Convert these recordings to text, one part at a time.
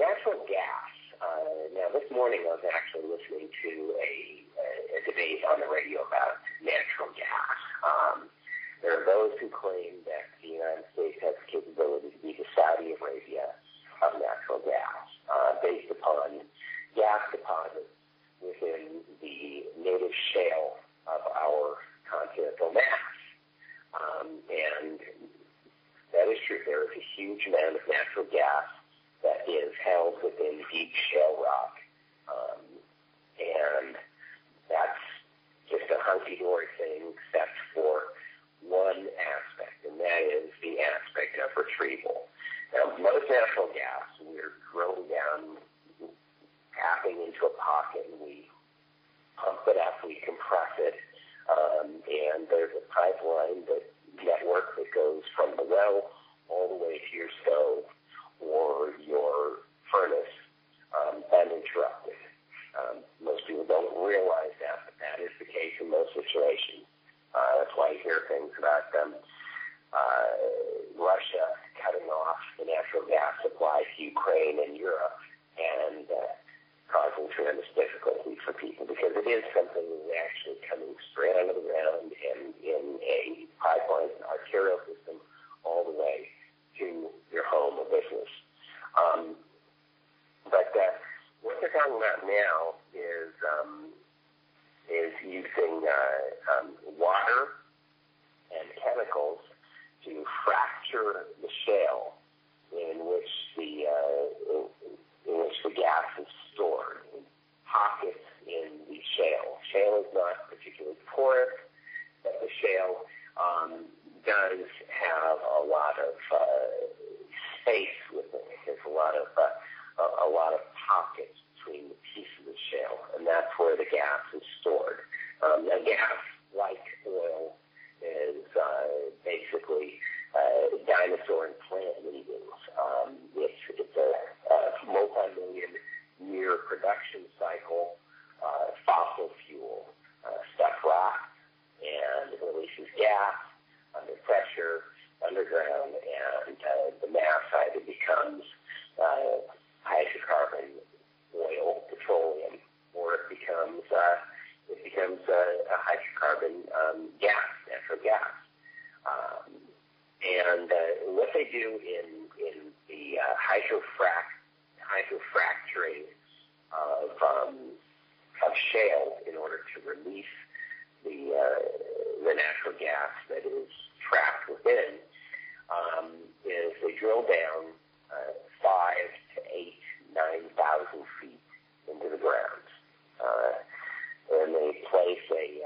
natural gas. Now, this morning I was actually listening to a debate on the radio about natural gas. There are those who claim that the United States has the capability to be the Saudi Arabia of natural gas, based upon gas deposits within the native shale of our continental mass. And that is true. There is a huge amount of natural gas that is held within deep shale rock. And that's just a hunky-dory thing except for one aspect, and that is the aspect of retrieval. Now, most natural gas, we're drilling down, tapping into a pocket, and we pump it up, we compress it, and there's a pipeline network that goes from the well all the way to your stove or your furnace uninterrupted. Most people don't realize that, but that is the case in most situations. That's why you hear things about Russia cutting off the natural gas supply to Ukraine and Europe and causing tremendous difficulty for people, because it is something that's actually coming straight out of the ground and in a pipeline arterial system all the way to your home or business. But what they're talking about now is using water and chemicals to fracture the shale in which the gas is stored in pockets in the shale. Shale is not particularly porous, but the shale does have a lot of space within it. There's a lot of pockets between the pieces of shale, and that's where the gas is stored. Now, gas, like oil, is basically dinosaur and plant leavings. It's a multi-million year production cycle, fossil fuel, stuff rots and releases gas under pressure, underground, and the mass either becomes hydrocarbon, oil, petroleum, or it becomes a hydrocarbon gas, natural gas. And what they do in the hydrofracturing of shale in order to release the natural gas that is trapped within is they drill down 5,000 to 8,000, 9,000 feet into the ground. And they place a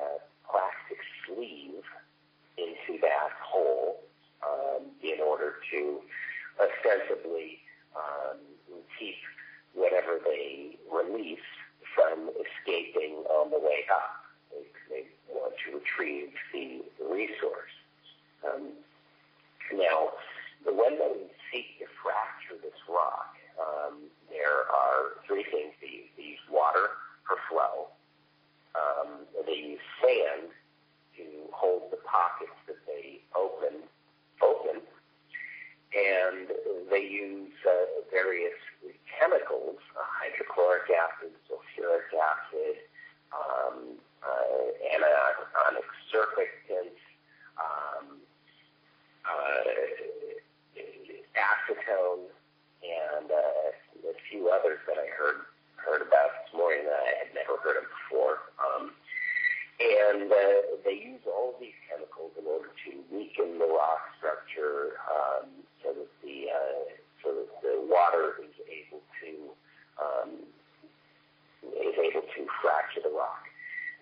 plastic sleeve into that hole in order to ostensibly keep whatever they release from escaping on the way up. They want to retrieve the resource. Now, when they seek to fracture this rock, there are three things. They use water for flow. They use sand to hold the pockets that they open, and they use various chemicals, hydrochloric acid, sulfuric acid, anionic surfactants, acetone, and a few others that I heard about this morning that I had never heard of before. And they use all of these chemicals in order to weaken the rock structure so that the water is able to fracture the rock.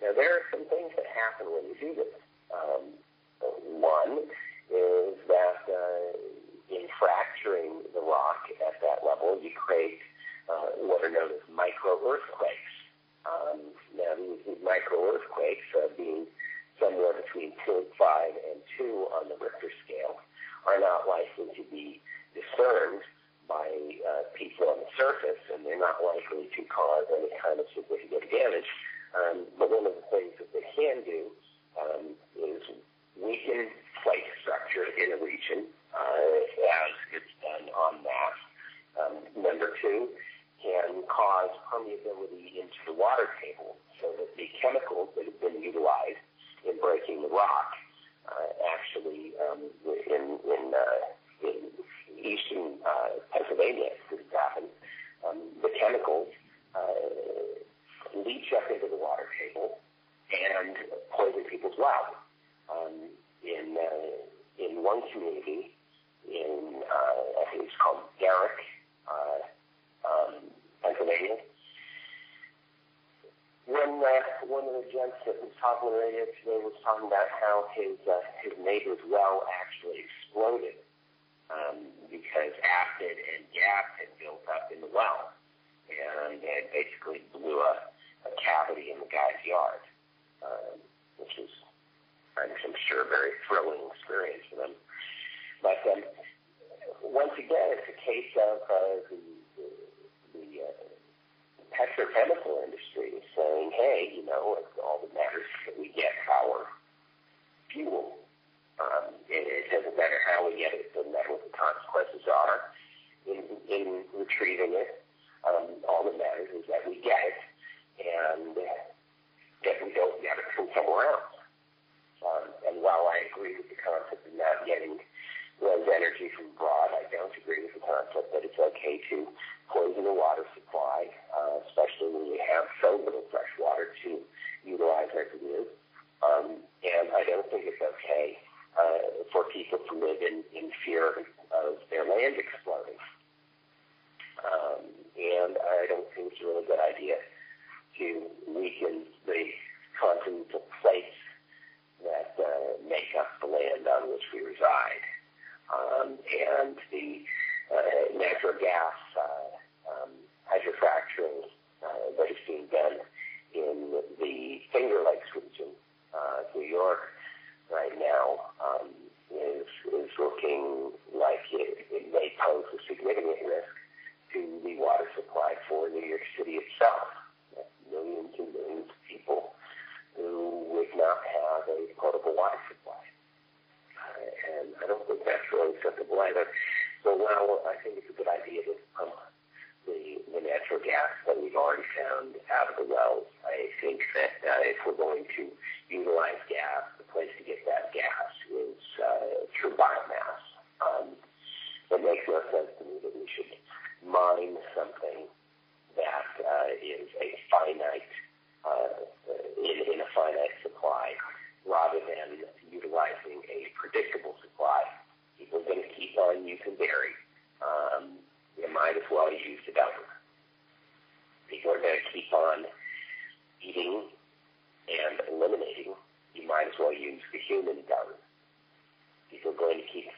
Now, there are some things that happen when you do this. One is that in fracturing the rock at that level, you create what are known as micro-earthquakes. Now, these micro-earthquakes, being somewhere between 0.5 and 2 on the Richter scale, are not likely to be discerned by people on the surface, and they're not likely to cause any kind of significant damage. But one of the things that they can do is weaken plate structure in a region, as it's done en masse. Number two community in, I think it's called Derrick, Pennsylvania. When one of the gents that was talking on the radio today was talking about how his neighbor's well actually exploded because acid and gas had built up in the well, and it basically blew a cavity in the guy's yard, which was, I'm sure, a very thrilling experience for them. But once again, it's a case of the petrochemical industry is saying, hey, all that matters is that we get our fuel. It doesn't matter how we get it. It doesn't matter what the consequences are in retrieving it. All that matters is that we get it, and that we don't get it from somewhere else. And while I agree with the concept of not getting one's energy from abroad, I don't agree with the concept that it's okay to poison the water supply, especially when we have so little fresh water to utilize as it is. And I don't think it's okay for people to live in fear of their land exploding. And I don't think it's a really good idea to weaken the continental plates that make up the land on which we reside. And the natural gas hydrofracturing that is being done in the Finger Lakes region, New York, right now, is looking like it may pose a significant risk to the water supply for New York City itself. Millions and millions of people who would not have a potable water supply. And I don't think that's really acceptable either. So while I think it's a good idea to pump the natural gas that we've already found out of the wells, I think that if we're going to utilize gas, the place to get that gas is through biomass. It makes no sense to me that we should mine something that is a finite, in a finite supply, rather than utilizing a predictable supply. People are going to keep on using dairy. You might as well use the dung. People are going to keep on eating and eliminating. You might as well use the human dung. People are going to keep